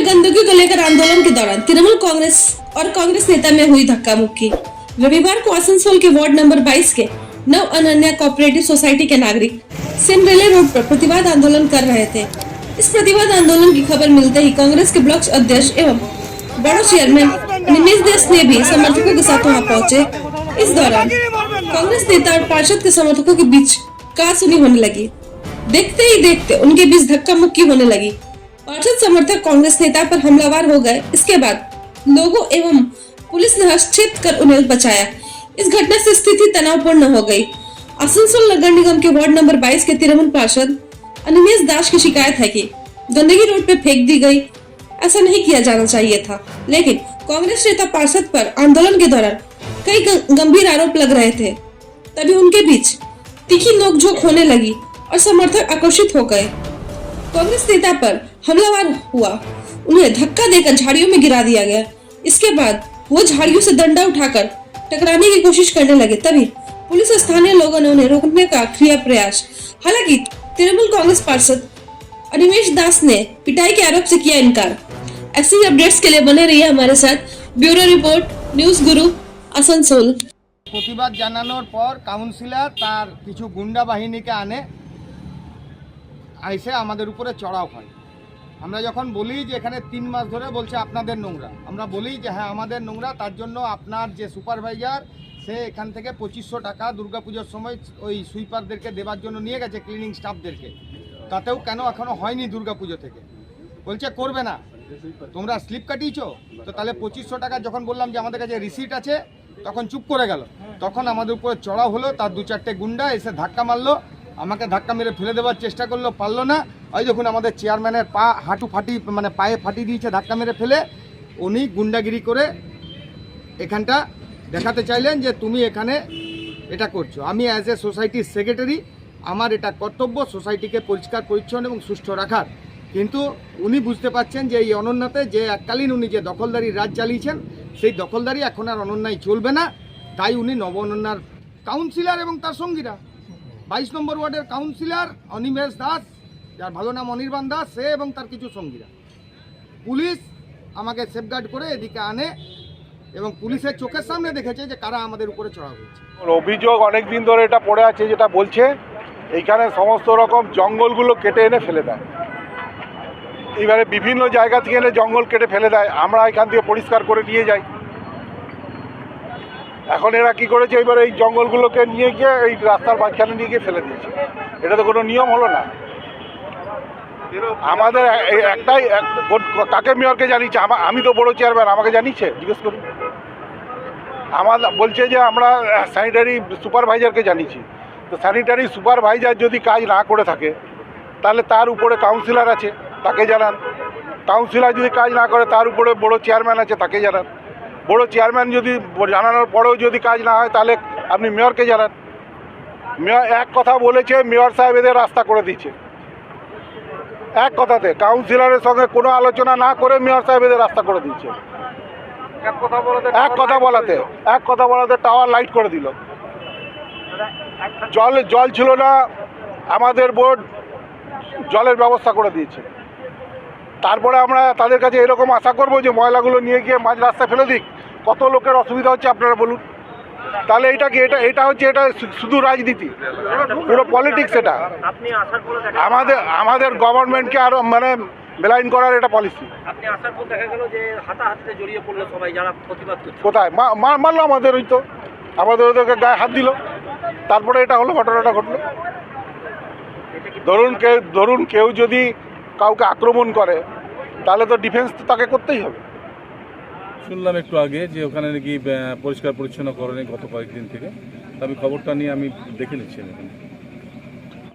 गंदगी को लेकर आंदोलन के दौरान तृणमूल कांग्रेस और कांग्रेस नेता में हुई धक्का मुक्की। रविवार को आसनसोल के वार्ड नंबर 22 के नव अनन्या कोऑपरेटिव सोसाइटी के नागरिक सिंड्रेले रोड पर प्रतिवाद आंदोलन कर रहे थे। इस प्रतिवाद आंदोलन की खबर मिलते ही कांग्रेस के ब्लॉक अध्यक्ष एवं बड़ो चेयरमैन निमेश दास ने भी समर्थकों के साथ वहां पहुंचे। इस दौरान कांग्रेस नेता और पार्षद के समर्थकों के बीच कहासुनी होने लगी। देखते ही देखते उनके बीच धक्का मुक्की होने लगी। पार्षद समर्थक कांग्रेस नेता पर हमलावर हो गए। इसके बाद लोगों एवं पुलिस ने हस्तक्षेप कर उन्हें बचाया। इस घटना से स्थिति तनावपूर्ण हो गई। आसनसोल नगर निगम के वार्ड नंबर 22 के तृणमूल पार्षद निमेश दास की शिकायत है कि गंदगी रोड पे फेंक दी गई। ऐसा नहीं किया जाना चाहिए था, लेकिन कांग्रेस नेता पार्षद पर आंदोलन के दौरान कई गंभीर आरोप लग रहे थे। तभी उनके बीच तीखी नोकझोंक होने लगी और समर्थक आक्रोशित हो गए। कांग्रेस नेता पर हमलावर हुआ, उन्हें धक्का देकर झाड़ियों में गिरा दिया गया। इसके बाद वो झाड़ियों से डंडा उठाकर टकराने की कोशिश करने लगे। तभी पुलिस और स्थानीय लोगों ने उन्हें रोकने का किया प्रयास। हालांकि तृणमूल कांग्रेस पार्षद निमेश दास ने पिटाई के आरोप से किया इनकार। ऐसी अपडेट्स के लिए बने रहिए हमारे साथ। ब्यूरो रिपोर्ट, न्यूज गुरु, आसनसोल। প্রতিবাদ জানানোর পর কাউন্সিলর তার কিছু গুন্ডা বাহিনীকে আনে এসে আমাদের উপরে চড়াও হয়। আমরা যখন বলি যে এখানে 3 মাস ধরে বলছে আপনাদের নোংরা, আমরা বলি যে হ্যাঁ আমাদের নোংরা, তার জন্য আপনার যে সুপারভাইজার সে এখান থেকে 2500 টাকা দুর্গাপুজোর সময় ওই সুইপারদেরকে দেওয়ার জন্য নিয়ে গেছে, ক্লিনিং স্টাফদেরকে। তাতেও কেন এখনও হয়নি দুর্গাপুজো থেকে? বলছে করবে না, তোমরা স্লিপ কাটিয়েছো তো, তাহলে 2500 টাকা যখন বললাম যে আমাদের কাছে রিসিট আছে তখন চুপ করে গেল। তখন আমাদের উপরে চড়াও হলো, তার 2-4টে গুন্ডা এসে ধাক্কা মারলো, আমাকে ধাক্কা মেরে ফেলে দেওয়ার চেষ্টা করলো, পারলো না। ওই দেখুন আমাদের চেয়ারম্যানের পা হাঁটু মানে পায়ে ফাটিয়ে দিয়েছে ধাক্কা মেরে ফেলে। উনি গুন্ডাগিরি করে এখানটা দেখাতে চাইলেন যে তুমি এখানে এটা করছো। আমি অ্যাজ এ সোসাইটির সেক্রেটারি, আমার এটা কর্তব্য সোসাইটিকে পরিষ্কার পরিচ্ছন্ন এবং সুষ্ঠু রাখার। কিন্তু উনি বুঝতে পারছেন যে এই অনন্যাতে যে এককালীন উনি যে দখলদারি রাজ চালিয়েছেন সেই দখলদারি এখন আর অনন্যায় চলবে না। তাই উনি নব অনন্যার কাউন্সিলর এবং তার সঙ্গীরা 22 নম্বর ওয়ার্ডের কাউন্সিলর নিমেশ দাস, যার ভালো নাম অনির্বাণ দাস, সে এবং তার কিছু সঙ্গীরা, পুলিশ আমাকে সেফগার্ড করে এদিকে আনে এবং পুলিশের চোখের সামনে দেখেছে যে কারা আমাদের উপরে চড়া হয়েছে। অভিযোগ অনেক দিন ধরে এটা পড়ে আছে, যেটা বলছে এইখানে সমস্ত রকম জঙ্গলগুলো কেটে এনে ফেলে দেয়। এবারে বিভিন্ন জায়গা থেকে এনে জঙ্গল কেটে ফেলে দেয়, আমরা এখান থেকে পরিষ্কার করে নিয়ে যাই। এখন এরা কি করেছে, এবার এই জঙ্গলগুলোকে নিয়ে গিয়ে এই রাস্তার মাঝখানে নিয়ে গিয়ে ফেলে দিয়েছে। এটা তো কোনো নিয়ম হলো না। আমাদের একটাই, কাকে মেয়রকে জানিয়েছে? আমি তো বড় চেয়ারম্যান, আমাকে জানিয়েছে? জিজ্ঞেস করুন। আমাদের বলছে যে আমরা স্যানিটারি সুপারভাইজারকে জানিয়েছি। তো স্যানিটারি সুপারভাইজার যদি কাজ না করে থাকে তাহলে তার উপরে কাউন্সিলর আছে, তাকে জানান। কাউন্সিলর যদি কাজ না করে তার উপরে বড় চেয়ারম্যান আছে, তাকে জানান। বড় চেয়ারম্যান যদি জানানোর পরেও যদি কাজ না হয় তাহলে আপনি মেয়রকে জানান। মেয়র এক কথা বলেছে, মেয়র সাহেব এদের রাস্তা করে দিচ্ছে এক কথাতে। কাউন্সিলরের সঙ্গে কোনো আলোচনা না করে মেয়র সাহেব এদের রাস্তা করে দিচ্ছে। এক কথা বলাতে টাওয়ার লাইট করে দিল। জল ছিল না, আমাদের বোর্ড জলের ব্যবস্থা করে দিয়েছে। তারপরে আমরা তাদের কাছে এরকম আশা করব যে ময়লাগুলো নিয়ে গিয়ে মাঝ রাস্তায় ফেলে দিক। কত লোকের অসুবিধা হচ্ছে আপনারা বলুন। তাহলে এটা হচ্ছে এটা শুধু রাজনীতি, পুরো পলিটিক্স। এটা আমাদের গভর্নমেন্টকে আরো মানে বেলাইন করার এটা পলিসি। কোথায় মারলো? আমাদের ওদেরকে গায়ে হাত দিল, তারপরে এটা হলো, ঘটনাটা ঘটলো। ধরুন কেউ যদি কাউকে আক্রমণ করে তাহলে তো ডিফেন্স তো তাকে করতেই হবে। শুনলাম একটু আগে যে ওখানে নাকি পরিষ্কার পরিচ্ছন্ন করেনি গত কয়েকদিন থেকে। আমি খবরটা নিয়ে আমি দেখে নিচ্ছি এখানে।